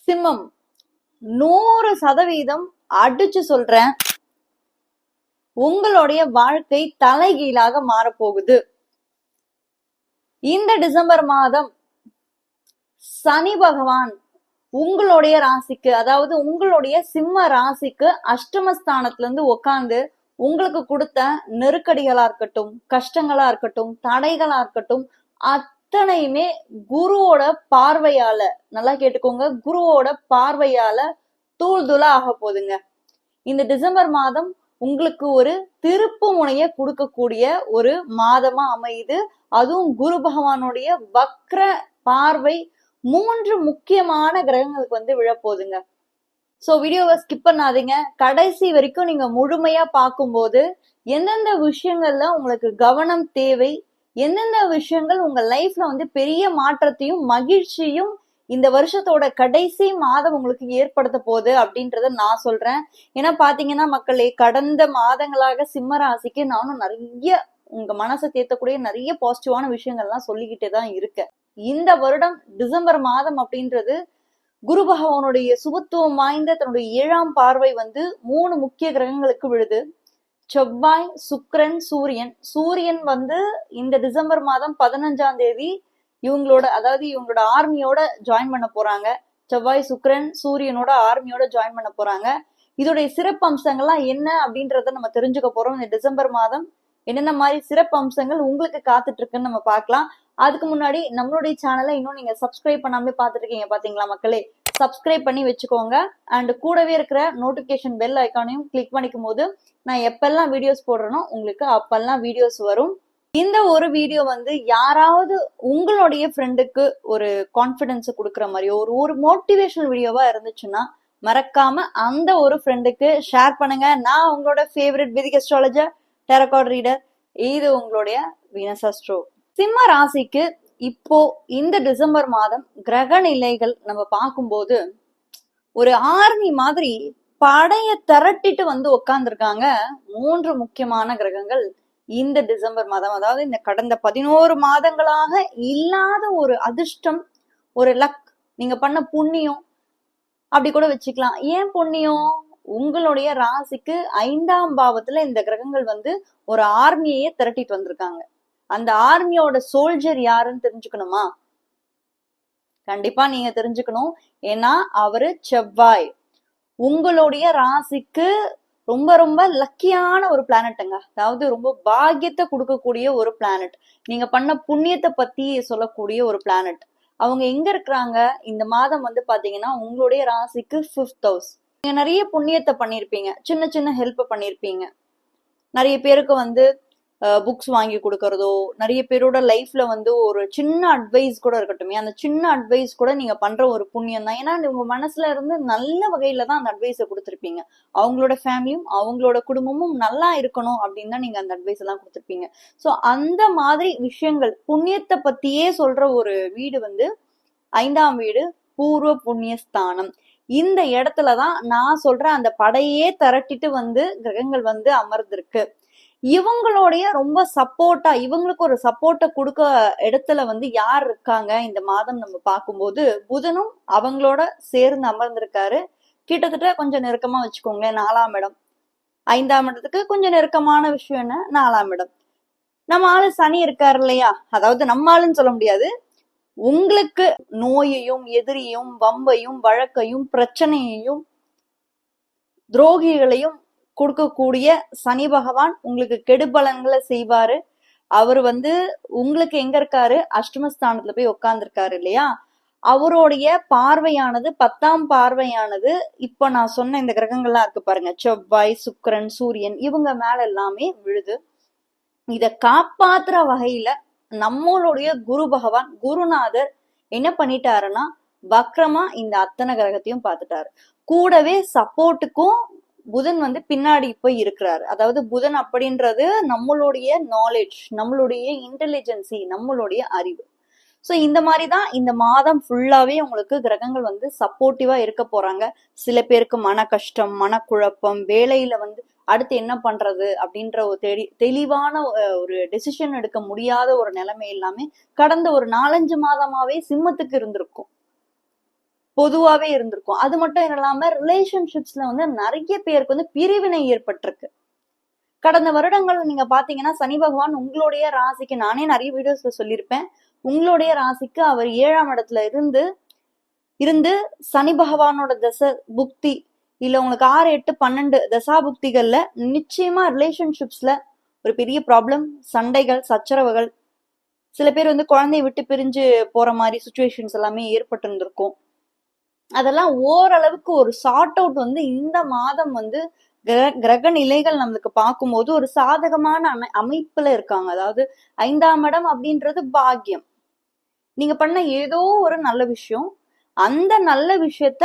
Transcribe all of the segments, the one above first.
சிம்மம் 100% அடிச்சு சொல்றேன், உங்களுடைய வாழ்க்கை தலைகீழாக மாறப்போகுது. இந்த டிசம்பர் மாதம் சனி பகவான் உங்களுடைய ராசிக்கு, அதாவது உங்களுடைய சிம்ம ராசிக்கு அஷ்டமஸ்தானத்துல இருந்து உட்கார்ந்து உங்களுக்கு கொடுத்த நெருக்கடிகளா இருக்கட்டும், கஷ்டங்களா இருக்கட்டும், தடைகளா இருக்கட்டும், அத்தனையுமே குருவோட பார்வையால, நல்லா கேட்டுக்கோங்க, குருவோட பார்வையால தூள் தூளா ஆக போகுதுங்க. இந்த டிசம்பர் மாதம் உங்களுக்கு ஒரு திருப்பு முனைய கொடுக்கக்கூடிய ஒரு மாதமா அமையுது. அதுவும் குரு பகவானுடைய வக்ர பார்வை 3 முக்கியமான கிரகங்களுக்கு வந்து விழப்போகுதுங்க. சோ வீடியோவை ஸ்கிப் பண்ணாதீங்க, கடைசி வரைக்கும் நீங்க முழுமையா பார்க்கும்போது எந்தெந்த விஷயங்கள்ல உங்களுக்கு கவனம் தேவை, எந்தெந்த விஷயங்கள் உங்க லைஃப்ல வந்து பெரிய மாற்றத்தையும் மகிழ்ச்சியும் இந்த வருஷத்தோட கடைசி மாதம் உங்களுக்கு ஏற்படுத்த போகுது அப்படின்றத நான் சொல்றேன். ஏன்னா பாத்தீங்கன்னா மக்களே, கடந்த மாதங்களாக சிம்ம ராசிக்கு நானும் நிறைய உங்க மனசை தேர்த்தக்கூடிய நிறைய பாசிட்டிவான விஷயங்கள்லாம் சொல்லிக்கிட்டே தான் இருக்கேன். இந்த வருடம் டிசம்பர் மாதம் அப்படின்றது குரு பகவானுடைய சுபத்துவம் வாய்ந்த தன்னுடைய 7ஆம் பார்வை வந்து 3 முக்கிய கிரகங்களுக்கு விழுது. செவ்வாய், சுக்கிரன், சூரியன். சூரியன் வந்து இந்த டிசம்பர் மாதம் 15ஆம் தேதி இவங்களோட, அதாவது இவங்களோட ஆர்மியோட ஜாயின் பண்ண போறாங்க. செவ்வாய், சுக்கிரன், சூரியனோட ஆர்மியோட ஜாயின் பண்ண போறாங்க. இதோடைய சிறப்பு அம்சங்கள்லாம் என்ன அப்படின்றத நம்ம தெரிஞ்சுக்க போறோம். இந்த டிசம்பர் மாதம் என்னென்ன மாதிரி சிறப்பு அம்சங்கள் உங்களுக்கு காத்துட்டு இருக்குன்னு நம்ம பார்க்கலாம். அதுக்கு முன்னாடி நம்மளுடைய சேனலை இன்னும் நீங்க சப்ஸ்கிரைப் பண்ணாமலே பார்த்துட்டு இருக்கீங்க பாத்தீங்களா மக்களே, சப்ஸ்கிரைப் பண்ணி வச்சுக்கோங்க. அண்ட் கூடவே இருக்கிற நோட்டிபிகேஷன் பெல் ஐக்கானையும் கிளிக் பண்ணிக்கும் போது நான் எப்பெல்லாம் வீடியோஸ் போடுறேனோ உங்களுக்கு அப்பெல்லாம் வீடியோஸ் வரும். இந்த ஒரு வீடியோ வந்து யாராவது உங்களுடைய ஃப்ரெண்டுக்கு ஒரு கான்பிடன்ஸ் கொடுக்குற மாதிரியோ ஒரு மோட்டிவேஷனல் வீடியோவா இருந்துச்சுன்னா மறக்காம அந்த ஒரு ஃப்ரெண்டுக்கு ஷேர் பண்ணுங்க. நான் உங்களோட ஃபேவரட் வேதிக் அஸ்ட்ராலஜர், டேரோ கார்ட் ரீடர், இது உங்களுடைய வீனஸ் அஸ்ட்ரோ. சிம்ம ராசிக்கு இப்போ இந்த டிசம்பர் மாதம் கிரக நிலைகள் நம்ம பார்க்கும்போது ஒரு ஆர்மி மாதிரி படைய திரட்டிட்டு வந்து உட்கார்ந்துருக்காங்க 3 முக்கியமான கிரகங்கள் இந்த டிசம்பர் மாதம். அதாவது இந்த கடந்த 11 மாதங்களாக இல்லாத ஒரு அதிர்ஷ்டம், ஒரு லக், நீங்க பண்ண புண்ணியம் அப்படி கூட வச்சுக்கலாம். ஏன் புண்ணியம்? உங்களுடைய ராசிக்கு 5ஆம் பாவத்துல இந்த கிரகங்கள் வந்து ஒரு ஆர்மியையே திரட்டிட்டு வந்திருக்காங்க. அந்த ஆர்மியோட சோல்ஜர் யாருன்னு தெரிஞ்சுக்கணுமா? கண்டிப்பா நீங்க தெரிஞ்சுக்கணும். ஏன்னா அவரு செவ்வாய். உங்களுடைய ராசிக்கு ரொம்ப ரொம்ப லக்கியான ஒரு பிளானட்டுங்க. அதாவது ரொம்ப பாக்கியத்தை கொடுக்கக்கூடிய ஒரு பிளானட், நீங்க பண்ண புண்ணியத்தை பத்தி சொல்லக்கூடிய ஒரு பிளானட். அவங்க எங்க இருக்கிறாங்க இந்த மாதம் வந்து பாத்தீங்கன்னா உங்களுடைய ராசிக்கு 5th ஹவுஸ். நீங்க நிறைய புண்ணியத்தை பண்ணிருப்பீங்க, சின்ன சின்ன ஹெல்ப் பண்ணிருப்பீங்க. நிறைய பேருக்கு வந்து புக்ஸ் வாங்கி கொடுக்கறதோ, நிறைய பேரோட லைஃப்ல வந்து ஒரு சின்ன அட்வைஸ் கூட இருக்கட்டுமே, அந்த சின்ன அட்வைஸ் கூட நீங்க பண்ற ஒரு புண்ணியம் தான். ஏன்னா உங்க மனசுல இருந்து நல்ல வகையில தான் அந்த அட்வைஸை கொடுத்துருப்பீங்க. அவங்களோட ஃபேமிலியும் அவங்களோட குடும்பமும் நல்லா இருக்கணும் அப்படின்னு தான் நீங்க அந்த அட்வைஸ் எல்லாம் கொடுத்துருப்பீங்க. ஸோ அந்த மாதிரி விஷயங்கள், புண்ணியத்தை பத்தியே சொல்ற ஒரு வீடு வந்து 5ஆம் வீடு, பூர்வ புண்ணியஸ்தானம். இந்த இடத்துலதான் நான் சொல்ற அந்த படையே திரட்டிட்டு வந்து கிரகங்கள் வந்து அமர்ந்திருக்கு. இவங்களுடைய ரொம்ப சப்போர்ட்டா, இவங்களுக்கு ஒரு சப்போர்ட்டை கொடுக்க இடத்துல வந்து யார் இருக்காங்க இந்த மாதம் நம்ம பார்க்கும்போது புதனும் அவங்களோட சேர்ந்து அமர்ந்திருக்காரு. கிட்டத்தட்ட கொஞ்சம் நெருக்கமா வச்சுக்கோங்களேன், 4ஆம் இடம். 5ஆம் இடத்துக்கு கொஞ்சம் நெருக்கமான விஷயம் என்ன, 4ஆம் இடம். நம்ம ஆளு சனி இருக்காரு இல்லையா, அதாவது நம்ம ஆளுன்னு சொல்ல முடியாது, உங்களுக்கு நோயையும் எதிரியும் வம்பையும் வழக்கையும் பிரச்சனையையும் துரோகிகளையும் கொடுக்கக்கூடிய சனி பகவான் உங்களுக்கு கெடுபலன்களை செய்வாரு. அவரு வந்து உங்களுக்கு எங்க இருக்காரு, அஷ்டமஸ்தானத்துல போய் உட்கார்ந்துருக்காரு இல்லையா, அவருடைய பார்வையானது 10ஆம் பார்வையானது இப்ப நான் சொன்ன இந்த கிரகங்கள்லாம் இருக்கு பாருங்க, செவ்வாய், சுக்கிரன், சூரியன், இவங்க மேல எல்லாமே விழுது. இத காப்பாத்துற வகையில நம்மளுடைய குரு பகவான், குருநாதர் என்ன பண்ணிட்டாருன்னா வக்ரமா இந்த அத்தனை கிரகத்தையும் பார்த்துட்டாரு. கூடவே சப்போர்ட்டுக்கும் புதன் வந்து பின்னாடி போய் இருக்கிறாரு. அதாவது புதன் அப்படின்றது நம்மளுடைய நாலேஜ், நம்மளுடைய இன்டெலிஜென்சி, நம்மளுடைய அறிவு. ஸோ இந்த மாதிரிதான் இந்த மாதம் ஃபுல்லாவே உங்களுக்கு கிரகங்கள் வந்து சப்போர்ட்டிவா இருக்க போறாங்க. சில பேருக்கு மன கஷ்டம், மனக்குழப்பம், வேலையில வந்து அடுத்து என்ன பண்றது அப்படின்ற ஒரு தெளிவான ஒரு டெசிஷன் எடுக்க முடியாத ஒரு நிலைமை எல்லாமே கடந்த ஒரு 4-5 மாதமாவே சிம்மத்துக்கு இருந்திருக்கும். பொதுவாவே இருந்திருக்கும். அது மட்டும் இல்லாம ரிலேஷன்ஷிப்ஸ்ல வந்து நிறைய பேருக்கு வந்து பிரிவினை ஏற்பட்டிருக்கு. கடந்த வருடங்கள் நீங்க பாத்தீங்கன்னா சனி பகவான் உங்களுடைய ராசிக்கு, நானே நிறைய வீடியோஸ்ல சொல்லியிருப்பேன், உங்களுடைய ராசிக்கு அவர் 7ஆம் இடத்துல இருந்து சனி பகவானோட தசை புக்தி இல்ல உங்களுக்கு 6, 8, 12 தசா புக்திகள்ல நிச்சயமா ரிலேஷன்ஷிப்ஸ்ல ஒரு பெரிய ப்ராப்ளம், சண்டைகள், சச்சரவுகள், சில பேர் வந்து குழந்தைய விட்டு பிரிஞ்சு போற மாதிரி சுச்சுவேஷன்ஸ் எல்லாமே ஏற்பட்டு இருந்திருக்கும். அதெல்லாம் ஓரளவுக்கு ஒரு சார்ட் அவுட் வந்து இந்த மாதம் வந்து கிரக நிலைகள் நம்மளுக்கு பார்க்கும்போது ஒரு சாதகமான அமைப்புல இருக்காங்க. அதாவது 5ஆம் இடம் அப்படின்றது பாக்கியம். நீங்க பண்ண ஏதோ ஒரு நல்ல விஷயம், அந்த நல்ல விஷயத்த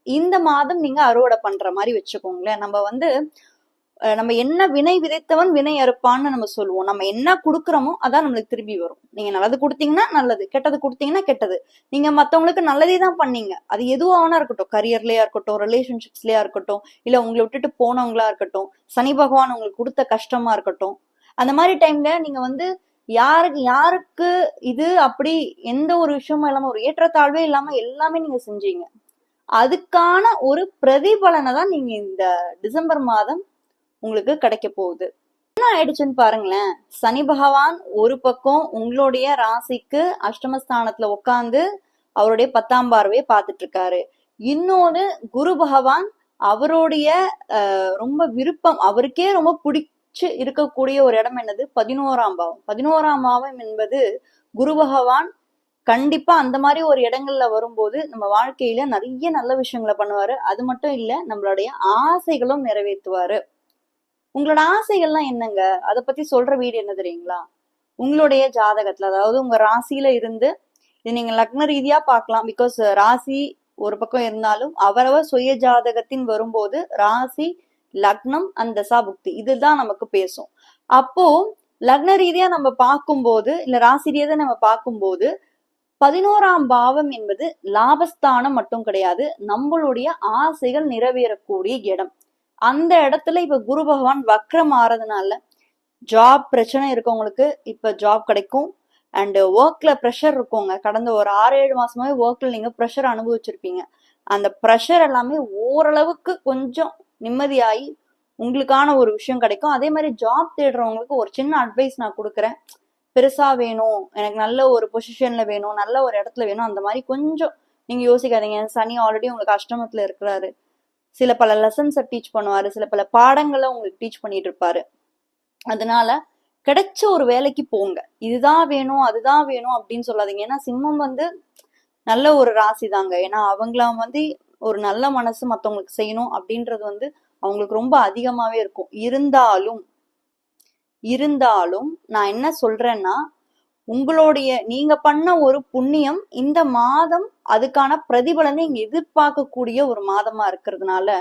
இந்த மாதம் நீங்க அறுவடை பண்ற மாதிரி வச்சுக்கோங்களேன். நம்ம என்ன வினை விதைத்தவன் வினை அறுப்பான்னு நம்ம சொல்லுவோம். நம்ம என்ன கொடுக்குறோமோ அதான் நம்மளுக்கு திரும்பி வரும். நீங்க நல்லது கொடுத்தீங்கன்னா நல்லது, கெட்டது கொடுத்தீங்கன்னா கெட்டது. நீங்க மத்தவங்களுக்கு நல்லதே தான் பண்ணீங்க, அது எதுவானா இருக்கட்டும், கரியர்லயா இருக்கட்டும், ரிலேஷன்ஷிப்ஸ்லயா இருக்கட்டும், இல்ல உங்களை விட்டுட்டு போனவங்களா இருக்கட்டும், சனி பகவான் உங்களுக்கு கொடுத்த கஷ்டமா இருக்கட்டும், அந்த மாதிரி டைம்ல நீங்க வந்து யாருக்கு இது அப்படி எந்த ஒரு விஷயமும் இல்லாம, ஒரு ஏற்றத்தாழ்வே இல்லாம எல்லாமே நீங்க செஞ்சீங்க. அதுக்கான ஒரு பிரதிபலனை தான் நீங்க இந்த டிசம்பர் மாதம் உங்களுக்கு கிடைக்க போகுது. என்ன ஆயிடுச்சுன்னு பாருங்களேன். சனி பகவான் ஒரு பக்கம் உங்களுடைய ராசிக்கு அஷ்டமஸ்தானத்துல உட்காந்து அவருடைய 10ஆம் பார்வையை பார்த்துட்டு இருக்காரு. இன்னொன்னு குரு பகவான் அவருடைய ரொம்ப விருப்பம், அவருக்கே ரொம்ப பிடிச்சு இருக்கக்கூடிய ஒரு இடம் என்னது? 11ஆம் பாவம். 11ஆம் பாவம் என்பது குரு பகவான் கண்டிப்பா அந்த மாதிரி ஒரு இடங்கள்ல வரும்போது நம்ம வாழ்க்கையில நிறைய நல்ல விஷயங்களை பண்ணுவாரு. அது மட்டும் இல்ல, நம்மளுடைய ஆசைகளும் நிறைவேற்றுவாரு. உங்களோட ஆசைகள்லாம் என்னங்க, அதை பத்தி சொல்ற வீடு என்ன தெரியுங்களா? உங்களுடைய ஜாதகத்துல, அதாவது உங்க ராசியில இருந்து, இது நீங்க லக்ன ரீதியா பார்க்கலாம். பிகாஸ் ராசி ஒரு பக்கம் இருந்தாலும் அவரவர் சுய ஜாதகத்தின் வரும்போது ராசி, லக்னம், அந்த தசா புக்தி இதுதான் நமக்கு பேசும். அப்போ லக்ன ரீதியா நம்ம பார்க்கும்போது, இல்ல ராசி ரீதியா நம்ம பார்க்கும்போது, 11ஆம் பாவம் என்பது லாபஸ்தானம் மட்டும் கிடையாது, நம்மளுடைய ஆசைகள் நிறைவேறக்கூடிய இடம். அந்த இடத்துல இப்ப குரு பகவான் வக்ரம் ஆறதுனால ஜாப் பிரச்சனை இருக்கவங்களுக்கு இப்ப ஜாப் கிடைக்கும். அண்ட் ஒர்க்ல ப்ரெஷர் இருக்குங்க. கடந்த ஒரு 6-7 மாசமாவே ஒர்க்ல நீங்க ப்ரெஷர் அனுபவிச்சிருப்பீங்க. அந்த ப்ரெஷர் எல்லாமே ஓரளவுக்கு கொஞ்சம் நிம்மதியாகி உங்களுக்கான ஒரு விஷயம் கிடைக்கும். அதே மாதிரி ஜாப் தேடுறவங்களுக்கு ஒரு சின்ன அட்வைஸ் நான் கொடுக்குறேன். பெருசா வேணும், எனக்கு நல்ல ஒரு பொசிஷன்ல வேணும், நல்ல ஒரு இடத்துல வேணும், அந்த மாதிரி கொஞ்சம் நீங்க யோசிக்காதீங்க. சனி ஆல்ரெடி உங்களுக்கு அஷ்டமத்துல இருக்கிறாரு. சில பல லெசன்ஸை டீச் பண்ணுவாரு, சில பல பாடங்களை உங்களுக்கு டீச் பண்ணிட்டு இருப்பாரு. அதனால கிடைச்ச ஒரு வேலைக்கு போங்க. இதுதான் வேணும் அதுதான் வேணும் அப்படின்னு சொல்லாதீங்க. ஏன்னா சிம்மம் வந்து நல்ல ஒரு ராசி தாங்க. ஏன்னா அவங்களாம் வந்து ஒரு நல்ல மனசு மத்தவங்களுக்கு செய்யணும் அப்படின்றது வந்து அவங்களுக்கு ரொம்ப அதிகமாவே இருக்கும். இருந்தாலும் நான் என்ன சொல்றேன்னா, உங்களுடைய நீங்க பண்ண ஒரு புண்ணியம் இந்த மாதம் அதுக்கான பிரதிபலனை நீங்க எதிர்பார்க்கக்கூடிய ஒரு மாதமா இருக்கிறதுனால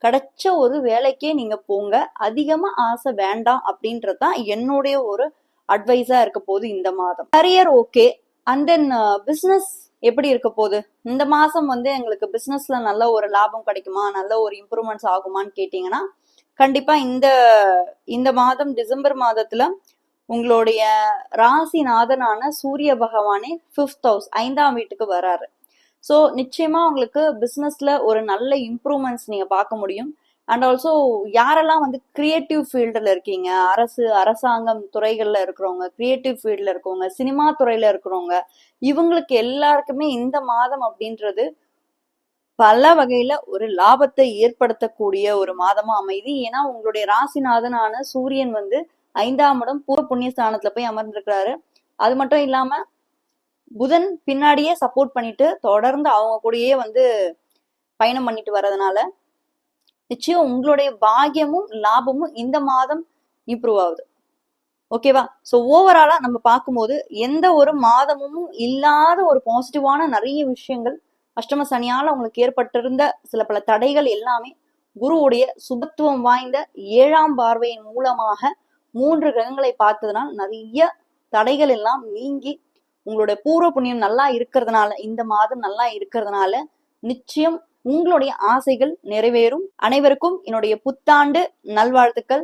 கிடைச்ச ஒரு வேலைக்கே நீங்க போங்க. அதிகமா ஆசை வேண்டாம் அப்படின்றதுதான் என்னுடைய ஒரு அட்வைஸா இருக்க போகுது இந்த மாதம். Career okay. And then business எப்படி இருக்க போகுது? இந்த மாசம் வந்து எங்களுக்கு பிசினஸ்ல நல்ல ஒரு லாபம் கிடைக்குமா, நல்ல ஒரு இம்ப்ரூவ்மெண்ட்ஸ் ஆகுமான்னு கேட்டீங்கன்னா, கண்டிப்பா இந்த மாதம் டிசம்பர் மாதத்துல உங்களுடைய ராசிநாதனான சூரிய பகவானே 5th house 5ஆம் வீட்டுக்கு வராரு. ஸோ நிச்சயமா உங்களுக்கு பிசினஸ்ல ஒரு நல்ல இம்ப்ரூவ்மெண்ட்ஸ் நீங்க பார்க்க முடியும். அண்ட் ஆல்சோ யாரெல்லாம் வந்து கிரியேட்டிவ் ஃபீல்டுல இருக்கீங்க, அரசாங்கம் துறைகள்ல இருக்கிறவங்க, கிரியேட்டிவ் ஃபீல்ட்ல இருக்கவங்க, சினிமா துறையில இருக்கிறவங்க, இவங்களுக்கு எல்லாருக்குமே இந்த மாதம் அப்படின்றது பல வகையில ஒரு லாபத்தை ஏற்படுத்தக்கூடிய ஒரு மாதமா அமைதி. ஏன்னா உங்களுடைய ராசிநாதனான சூரியன் வந்து 5ஆம் இடம் பூர்வ புண்ணிய ஸ்தானத்துல போய் அமர்ந்திருக்கிறாரு. அது மட்டும் இல்லாம புதன் பின்னாடியே சப்போர்ட் பண்ணிட்டு தொடர்ந்து அவங்க கூடயே வந்து பயணம் பண்ணிட்டு வர்றதுனால நிச்சயம் உங்களுடைய பாக்கியமும் லாபமும் இந்த மாதம் இம்ப்ரூவ் ஆகுது. ஓகேவா? ஸோ ஓவராலா நம்ம பார்க்கும்போது எந்த ஒரு மாதமும் இல்லாத ஒரு பாசிட்டிவான நிறைய விஷயங்கள், அஷ்டம சனியால உங்களுக்கு ஏற்பட்டிருந்த சில பல தடைகள் எல்லாமே குருவுடைய சுபத்துவம் வாய்ந்த 7ஆம் பார்வையின் மூலமாக 3 கிரகங்களை பார்த்ததுனால் நிறைய தடைகள் எல்லாம் நீங்கி உங்களுடைய பூர்வ புண்ணியம் நல்லா இருக்கிறதுனால, இந்த மாதம் நல்லா இருக்கிறதுனால நிச்சயம் உங்களுடைய ஆசைகள் நிறைவேறும். அனைவருக்கும் என்னுடைய புத்தாண்டு நல்வாழ்த்துக்கள்.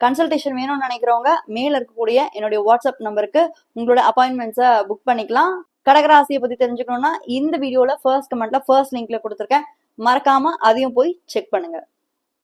கன்சல்டேஷன் வேணும்னு நினைக்கிறவங்க மேல இருக்கக்கூடிய என்னுடைய வாட்ஸ்அப் நம்பருக்கு உங்களோட அப்பாயின்மெண்ட்ஸை புக் பண்ணிக்கலாம். கடகராசியை பத்தி தெரிஞ்சுக்கணும்னா இந்த வீடியோல ஃபர்ஸ்ட் கமெண்ட்ல ஃபர்ஸ்ட் லிங்க்ல கொடுத்துருக்கேன். மறக்காம அதையும் போய் செக் பண்ணுங்க.